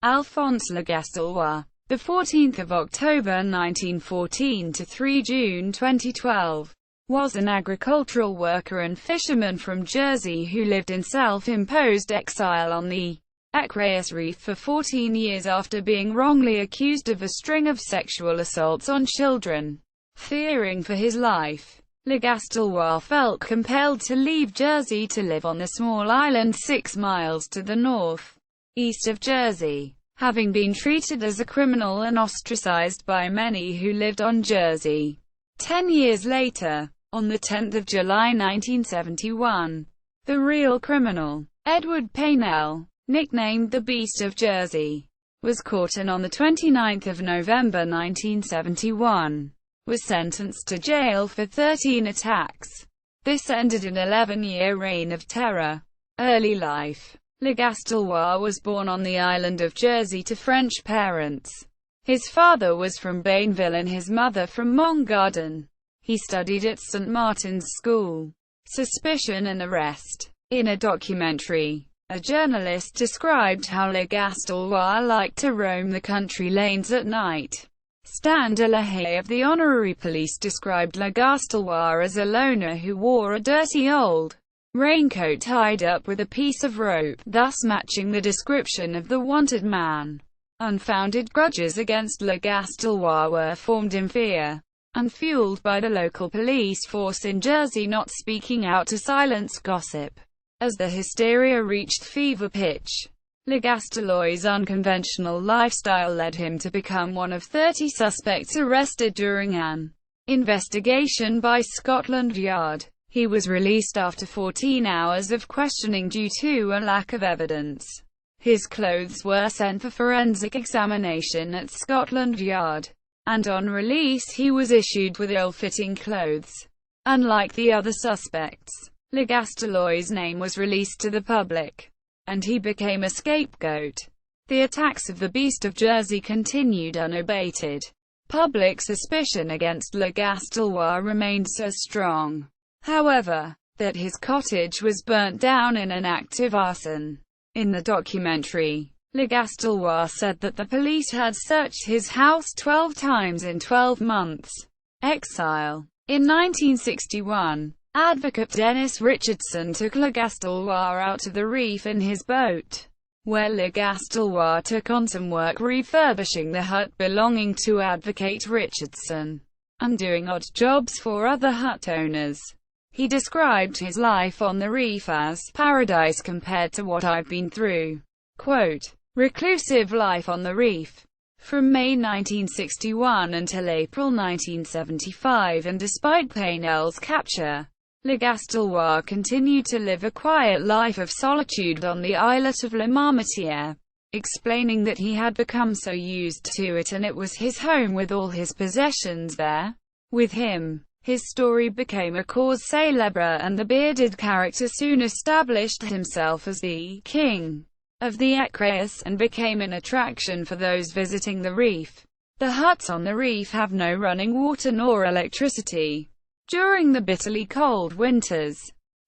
Alphonse Le Gastelois, 14 October 1914 to 3 June 2012, was an agricultural worker and fisherman from Jersey who lived in self-imposed exile on the Écréhous reef for 14 years after being wrongly accused of a string of sexual assaults on children. Fearing for his life, Le Gastelois felt compelled to leave Jersey to live on the small island 6 miles to the north-east of Jersey. Having been treated as a criminal and ostracized by many who lived on Jersey. 10 years later, on 10 July 1971, the real criminal, Edward Paisnel, nicknamed the Beast of Jersey, was caught and on 29 November 1971, was sentenced to jail for 13 attacks. This ended an 11-year reign of terror. Early life. Le Gastelois was born on the island of Jersey to French parents. His father was from Paisnel and his mother from Montgarden. He studied at St. Martin's School. Suspicion and arrest. In a documentary, a journalist described how Le Gastelois liked to roam the country lanes at night. Stan de la Haye of the Honorary Police described Le Gastelois as a loner who wore a dirty old raincoat tied up with a piece of rope, thus matching the description of the wanted man. Unfounded grudges against Le Gastelois were formed in fear, and fueled by the local police force in Jersey not speaking out to silence gossip. As the hysteria reached fever pitch, Le Gastelois' unconventional lifestyle led him to become one of 30 suspects arrested during an investigation by Scotland Yard. He was released after 14 hours of questioning due to a lack of evidence. His clothes were sent for forensic examination at Scotland Yard, and on release he was issued with ill-fitting clothes. Unlike the other suspects, Le Gastelois' name was released to the public, and he became a scapegoat. The attacks of the Beast of Jersey continued unabated. Public suspicion against Le Gastelois remained so strong, however, that his cottage was burnt down in an act of arson. In the documentary, Le Gastelois said that the police had searched his house 12 times in 12 months. Exile. In 1961, advocate Dennis Richardson took Le Gastelois out to the reef in his boat, where Le Gastelois took on some work refurbishing the hut belonging to advocate Richardson, and doing odd jobs for other hut owners. He described his life on the reef as paradise compared to what I've been through. Quote, reclusive life on the reef. From May 1961 until April 1975, and despite Paisnel's capture, Le Gastelois continued to live a quiet life of solitude on the islet of La Marmotière, explaining that he had become so used to it and it was his home with all his possessions there. With him, his story became a cause célèbre and the bearded character soon established himself as the king of the Écréhous, and became an attraction for those visiting the reef. The huts on the reef have no running water nor electricity. During the bitterly cold winters,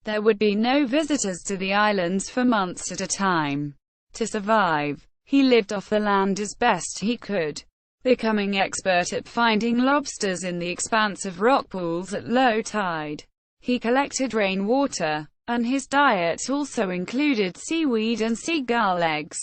there would be no visitors to the islands for months at a time. To survive, he lived off the land as best he could, becoming expert at finding lobsters in the expanse of rock pools at low tide. He collected rainwater, and his diet also included seaweed and seagull eggs.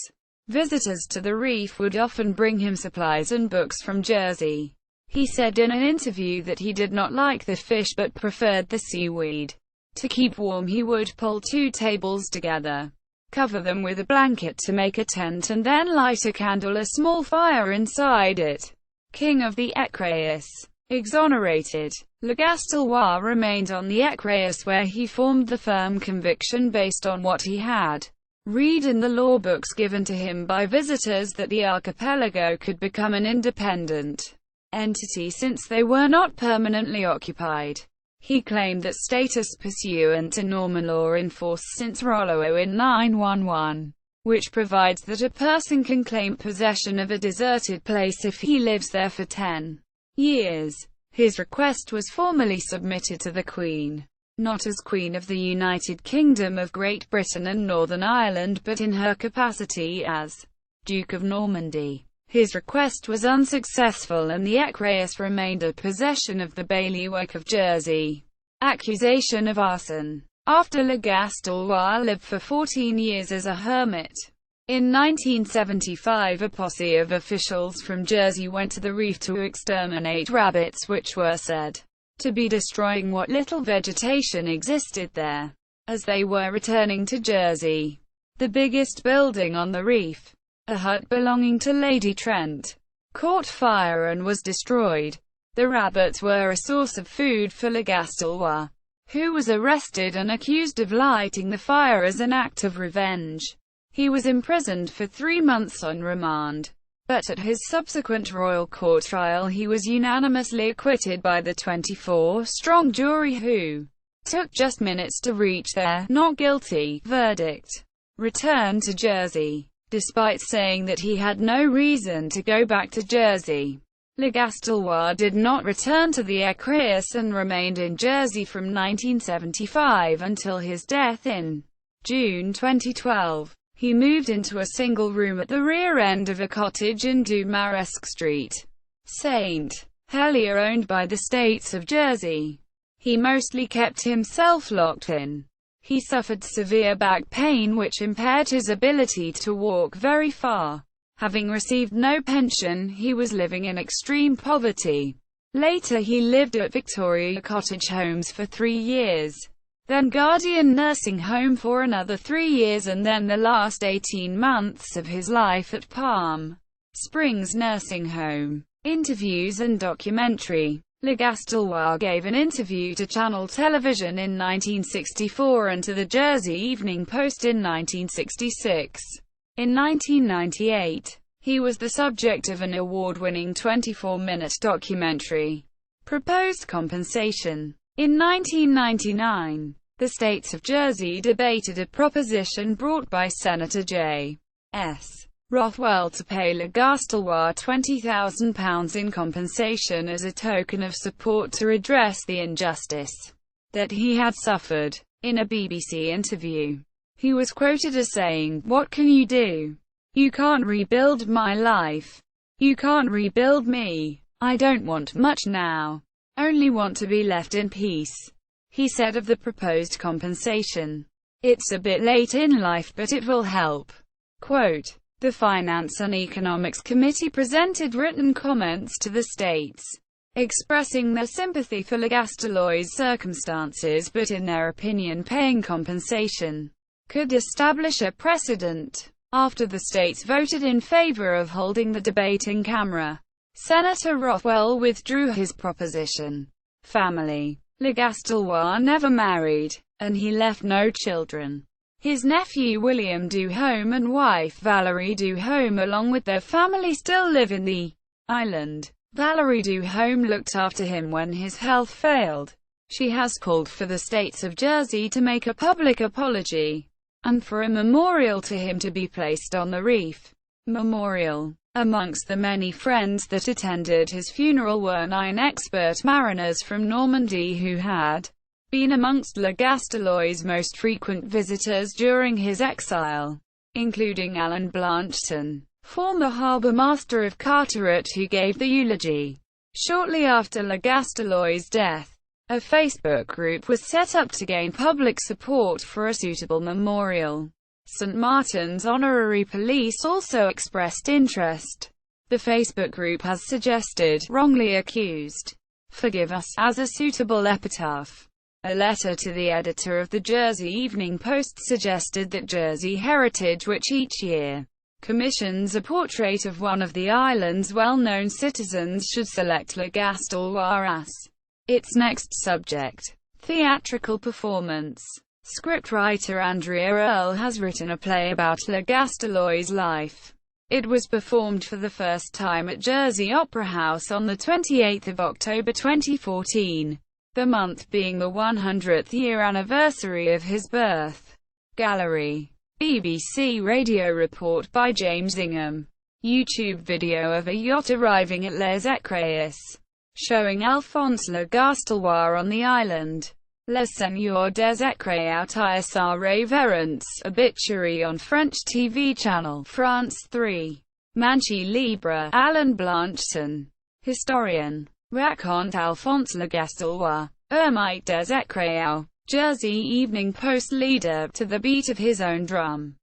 Visitors to the reef would often bring him supplies and books from Jersey. He said in an interview that he did not like the fish but preferred the seaweed. To keep warm he would pull 2 tables together, cover them with a blanket to make a tent and then light a candle, a small fire inside it. King of the Écréhous. Exonerated, Le Gastelois remained on the Écréhous where he formed the firm conviction based on what he had read in the law books given to him by visitors that the archipelago could become an independent entity since they were not permanently occupied. He claimed that status pursuant to Norman law in force since Rollo in 911, which provides that a person can claim possession of a deserted place if he lives there for 10 years. His request was formally submitted to the Queen, not as Queen of the United Kingdom of Great Britain and Northern Ireland but in her capacity as Duke of Normandy. His request was unsuccessful and the Écréhous remained a possession of the bailiwick of Jersey. Accusation of arson. After Le Gastelois lived for 14 years as a hermit, in 1975 a posse of officials from Jersey went to the reef to exterminate rabbits which were said to be destroying what little vegetation existed there. As they were returning to Jersey, the biggest building on the reef, a hut belonging to Lady Trent, caught fire and was destroyed. The rabbits were a source of food for Le Gastelois, who was arrested and accused of lighting the fire as an act of revenge. He was imprisoned for 3 months on remand, but at his subsequent royal court trial he was unanimously acquitted by the 24-strong jury who took just minutes to reach their "not guilty" verdict. Returned to Jersey. Despite saying that he had no reason to go back to Jersey, Le Gastelois did not return to the Écréhous and remained in Jersey from 1975 until his death in June 2012. He moved into a single room at the rear end of a cottage in Du Maresque Street, St. Helier, owned by the States of Jersey. He mostly kept himself locked in. He suffered severe back pain which impaired his ability to walk very far. Having received no pension, he was living in extreme poverty. Later he lived at Victoria Cottage Homes for 3 years, then Guardian Nursing Home for another 3 years, and then the last 18 months of his life at Palm Springs Nursing Home. Interviews and documentary. Le Gastelois gave an interview to Channel Television in 1964 and to the Jersey Evening Post in 1966. In 1998, he was the subject of an award-winning 24-minute documentary, Proposed Compensation. In 1999, the States of Jersey debated a proposition brought by Senator J.S. Rothwell to pay Le Gastelois £20,000 in compensation as a token of support to redress the injustice that he had suffered. In a BBC interview, he was quoted as saying, "What can you do? You can't rebuild my life. You can't rebuild me. I don't want much now. Only want to be left in peace." He said of the proposed compensation, "It's a bit late in life but it will help." Quote, the Finance and Economics Committee presented written comments to the states, expressing their sympathy for Le Gastelois' circumstances, but in their opinion paying compensation could establish a precedent. After the states voted in favor of holding the debate in camera, Senator Rothwell withdrew his proposition. Family. Le Gastelois never married, and he left no children. His nephew William Duhome and wife Valerie Duhome along with their family still live in the island. Valerie Duhome looked after him when his health failed. She has called for the States of Jersey to make a public apology, and for a memorial to him to be placed on the reef. Memorial. Amongst the many friends that attended his funeral were 9 expert mariners from Normandy who had been amongst Le Gastelois' most frequent visitors during his exile, including Alan Blanchton, former harbour master of Carteret, who gave the eulogy. Shortly after Le Gastelois' death, a Facebook group was set up to gain public support for a suitable memorial. St. Martin's Honorary Police also expressed interest. The Facebook group has suggested, wrongly accused, "Forgive us," as a suitable epitaph. A letter to the editor of the Jersey Evening Post suggested that Jersey Heritage, which each year commissions a portrait of one of the island's well-known citizens, should select Le Gastelois as its next subject. Theatrical performance. Scriptwriter Andrea Earle has written a play about Le Gastelois' life. It was performed for the first time at Jersey Opera House on 28 October 2014. The month being the 100th year anniversary of his birth. Gallery. BBC Radio report by James Ingham. YouTube video of a yacht arriving at Les Écréhous, showing Alphonse Le Gastelois on the island. Le Seigneur des Écréhous tire sa révérence, obituary on French TV channel, France 3. Manchi Libre, Alain Blancheton. Historian. Raconte Alphonse Le Gastelois. Ermite des Écréhous. Jersey Evening Post leader, to the beat of his own drum.